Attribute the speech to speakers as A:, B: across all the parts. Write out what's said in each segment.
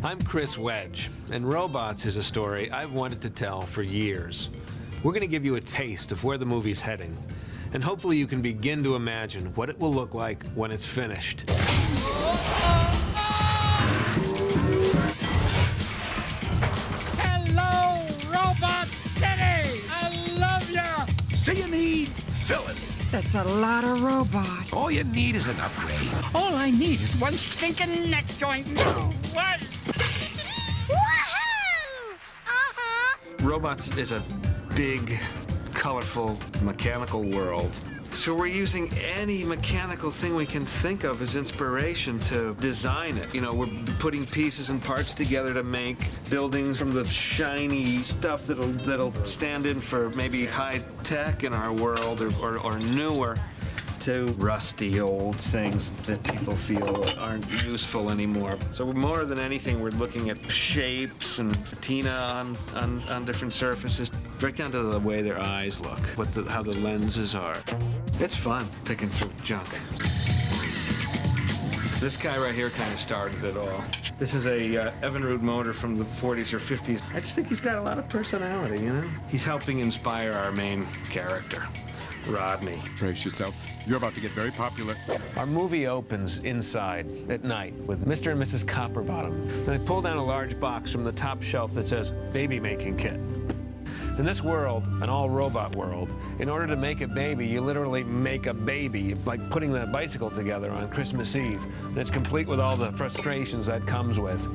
A: I'm Chris Wedge, and Robots is a story I've wanted to tell for years. We're going to give you a taste of where the movie's heading, and hopefully you can begin to imagine what it will look like when it's finished.
B: Hello, Robot City! I love ya!
C: So you need filling.
D: That's a lot of robots.
C: All you need is an upgrade.
B: All I need is one stinking neck joint. What?
E: Woohoo!
A: Robots is a big, colorful, mechanical world. So we're using any mechanical thing we can think of as inspiration to design it. You know, we're putting pieces and parts together to make buildings from the shiny stuff that'll stand in for maybe high tech in our world or newer, to rusty old things that people feel aren't useful anymore. So more than anything, we're looking at shapes and patina on different surfaces, right down to the way their eyes look, how the lenses are. It's fun picking through junk. This guy right here kind of started it all. This is a Evinrude motor from the 40s or 50s. I just think he's got a lot of personality, you know? He's helping inspire our main character, Rodney.
F: Brace yourself. You're about to get very popular.
A: Our movie opens inside at night with Mr. and Mrs. Copperbottom. Then they pull down a large box from the top shelf that says baby making kit. In this world, an all-robot world, in order to make a baby, you literally make a baby, like putting the bicycle together on Christmas Eve. And it's complete with all the frustrations that comes with.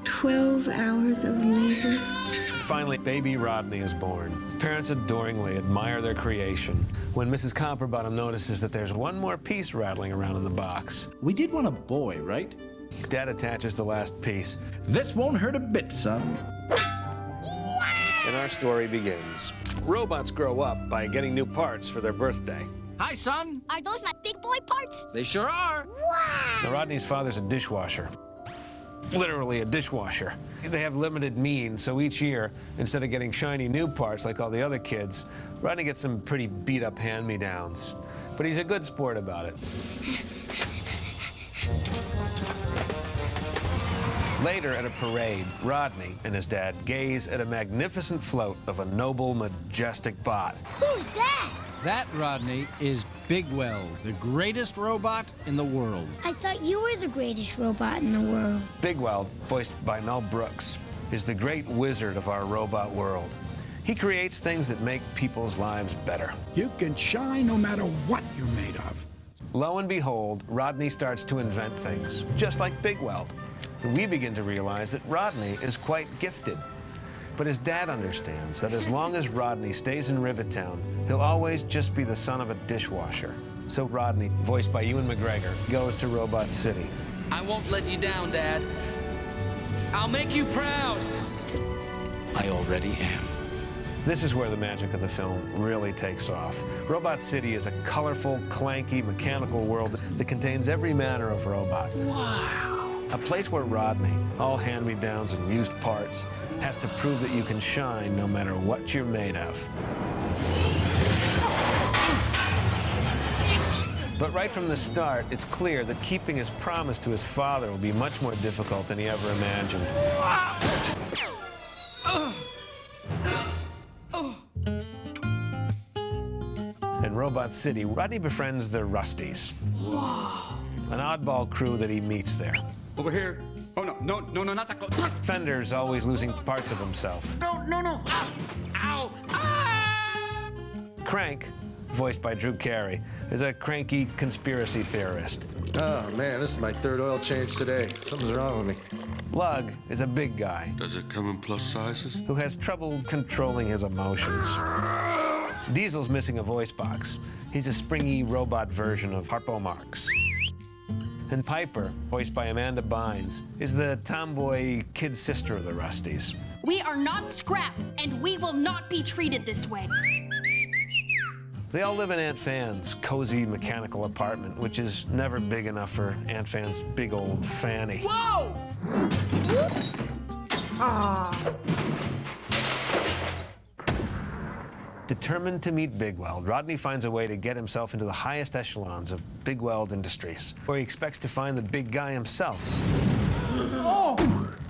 D: 12 hours of labor.
A: Finally, baby Rodney is born. His parents adoringly admire their creation when Mrs. Copperbottom notices that there's one more piece rattling around in the box.
G: We did want a boy, right?
A: Dad attaches the last piece.
G: This won't hurt a bit, son.
A: And our story begins. Robots grow up by getting new parts for their birthday.
G: Hi, son.
E: Are those my big boy parts?
G: They sure are.
E: Wow!
A: Now, Rodney's father's a dishwasher. Literally a dishwasher. They have limited means, so each year, instead of getting shiny new parts like all the other kids, Rodney gets some pretty beat-up hand-me-downs. But he's a good sport about it. Later at a parade, Rodney and his dad gaze at a magnificent float of a noble, majestic bot.
E: Who's that?
H: That, Rodney, is Bigwell, the greatest robot in the world.
E: I thought you were the greatest robot in the world.
A: Bigwell, voiced by Mel Brooks, is the great wizard of our robot world. He creates things that make people's lives better.
C: You can shine no matter what you're made of.
A: Lo and behold, Rodney starts to invent things, just like Bigwell. And we begin to realize that Rodney is quite gifted. But his dad understands that as long as Rodney stays in Rivettown, he'll always just be the son of a dishwasher. So Rodney, voiced by Ewan McGregor, goes to Robot City.
H: I won't let you down, Dad. I'll make you proud.
G: I already am.
A: This is where the magic of the film really takes off. Robot City is a colorful, clanky, mechanical world that contains every manner of robot.
G: Wow.
A: A place where Rodney, all hand-me-downs and used parts, has to prove that you can shine no matter what you're made of. But right from the start, it's clear that keeping his promise to his father will be much more difficult than he ever imagined. In Robot City, Rodney befriends the Rusties. Wow. An oddball crew that he meets there.
F: Over here. Oh, no, not that close.
A: Fender's always losing parts of himself.
F: No. Ow. Ah!
A: Crank, voiced by Drew Carey, is a cranky conspiracy theorist.
I: Oh, man, this is my third oil change today. Something's wrong with me.
A: Lug is a big guy
F: Does it come in plus sizes?
A: who has trouble controlling his emotions. Diesel's missing a voice box. He's a springy robot version of Harpo Marx. And Piper, voiced by Amanda Bynes, is the tomboy kid sister of the Rusties.
J: We are not scrap, and we will not be treated this way.
A: They all live in Aunt Fan's cozy mechanical apartment, which is never big enough for Aunt Fan's big old fanny.
G: Whoa!
A: Determined to meet Bigweld, Rodney finds a way to get himself into the highest echelons of Bigweld Industries, where he expects to find the big guy himself.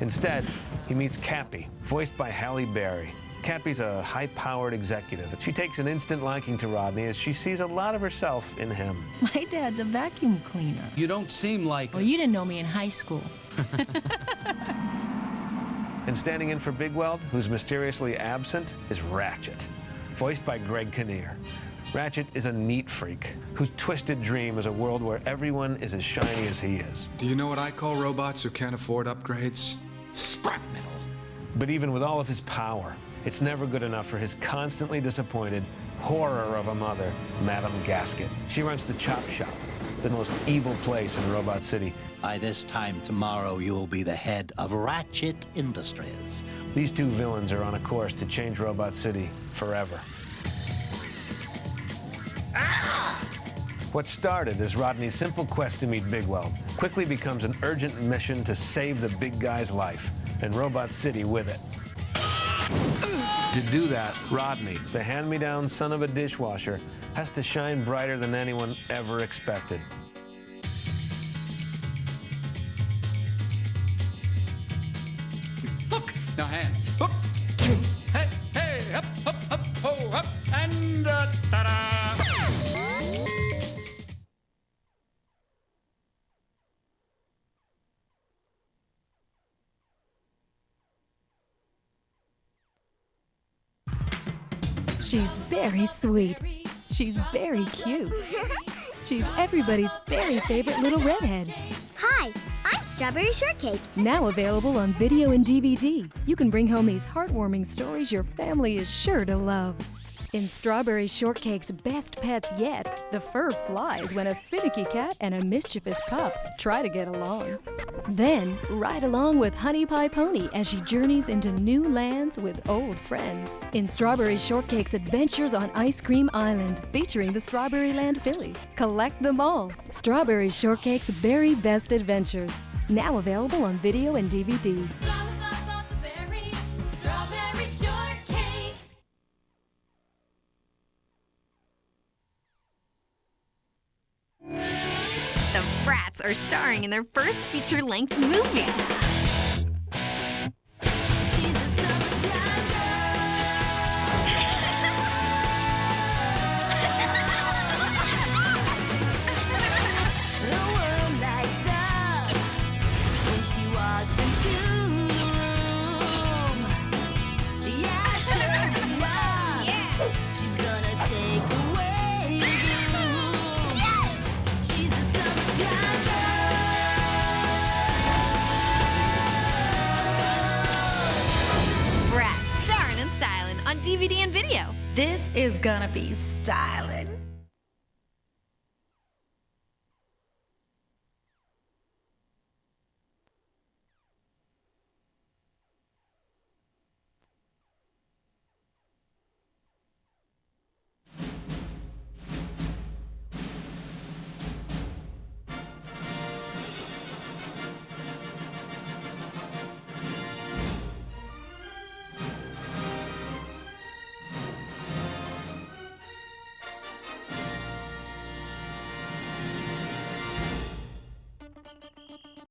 A: Instead, he meets Cappy, voiced by Halle Berry. Cappy's a high-powered executive. She takes an instant liking to Rodney as she sees a lot of herself in him.
K: My dad's a vacuum cleaner.
H: You don't seem like...
K: Well, you didn't know me in high school.
A: And standing in for Big Weld, who's mysteriously absent, is Ratchet, voiced by Greg Kinnear. Ratchet is a neat freak whose twisted dream is a world where everyone is as shiny as he is.
L: Do you know what I call robots who can't afford upgrades? Scrap metal.
A: But even with all of his power, it's never good enough for his constantly disappointed horror of a mother, Madame Gasket. She runs the Chop Shop, the most evil place in Robot City.
M: By this time tomorrow, you will be the head of Ratchet Industries.
A: These two villains are on a course to change Robot City forever. What started as Rodney's simple quest to meet Big Weld quickly becomes an urgent mission to save the big guy's life, and Robot City with it. To do that, Rodney, the hand-me-down son of a dishwasher, has to shine brighter than anyone ever expected.
F: Look, now hands. Up. Hey, hey, up, up, up, ho, up, and ta-da!
N: She's very sweet. She's very cute. She's everybody's very favorite little redhead.
E: Hi, I'm Strawberry Shortcake.
N: Now available on video and DVD. You can bring home these heartwarming stories your family is sure to love. In Strawberry Shortcake's best pets yet, the fur flies when a finicky cat and a mischievous pup try to get along. Then, ride along with Honey Pie Pony as she journeys into new lands with old friends. In Strawberry Shortcake's Adventures on Ice Cream Island, featuring the Strawberry Land Phillies. Collect them all. Strawberry Shortcake's Very Best Adventures. Now available on video and DVD.
O: The Brats are starring in their first feature-length movie. Starrin and Stylin on DVD and video.
P: This is gonna be Stylin.